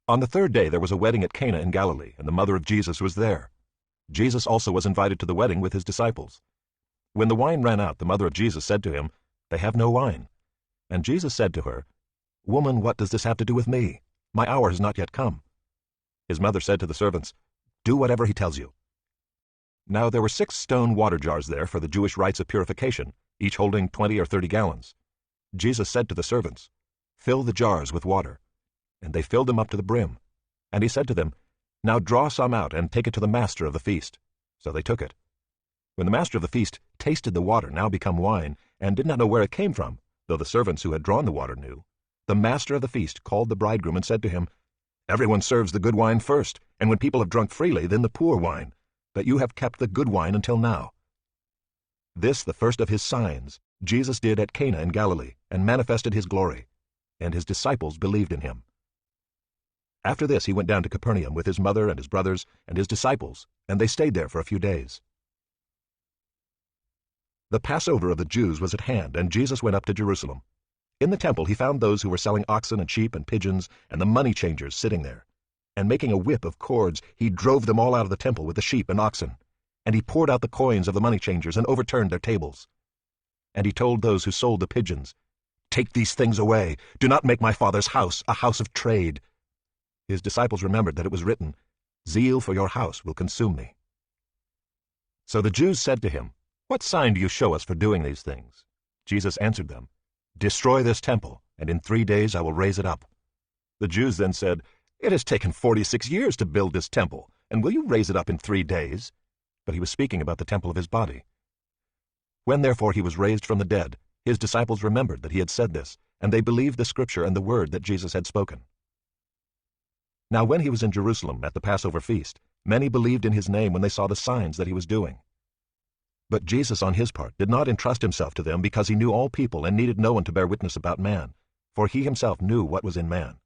On the third day there was a wedding at Cana in Galilee, and the mother of Jesus was there. Jesus also was invited to the wedding with his disciples. When the wine ran out, the mother of Jesus said to him, "They have no wine." And Jesus said to her, "Woman, what does this have to do with me? My hour has not yet come." His mother said to the servants, "Do whatever he tells you." Now there were 6 stone water jars there for the Jewish rites of purification, each holding 20 or 30 gallons. Jesus said to the servants, "Fill the jars with water." And they filled them up to the brim. And he said to them, "Now draw some out and take it to the master of the feast." So they took it. When the master of the feast tasted the water, now become wine, and did not know where it came from, though the servants who had drawn the water knew, the master of the feast called the bridegroom and said to him, "Everyone serves the good wine first, and when people have drunk freely, then the poor wine. But you have kept the good wine until now." This, the first of his signs, Jesus did at Cana in Galilee, and manifested his glory, and his disciples believed in him. After this he went down to Capernaum with his mother and his brothers and his disciples, and they stayed there for a few days. The Passover of the Jews was at hand, and Jesus went up to Jerusalem. In the temple he found those who were selling oxen and sheep and pigeons, and the money changers sitting there. And making a whip of cords, he drove them all out of the temple with the sheep and oxen. And he poured out the coins of the money changers and overturned their tables. And he told those who sold the pigeons, "Take these things away. Do not make my Father's house a house of trade." His disciples remembered that it was written, "Zeal for your house will consume me." So the Jews said to him, "What sign do you show us for doing these things?" Jesus answered them, "Destroy this temple, and in 3 days I will raise it up." The Jews then said, "It has taken 46 years to build this temple, and will you raise it up in 3 days?" But he was speaking about the temple of his body. When therefore he was raised from the dead, his disciples remembered that he had said this, and they believed the scripture and the word that Jesus had spoken. Now when he was in Jerusalem at the Passover feast, many believed in his name when they saw the signs that he was doing. But Jesus on his part did not entrust himself to them, because he knew all people and needed no one to bear witness about man, for he himself knew what was in man.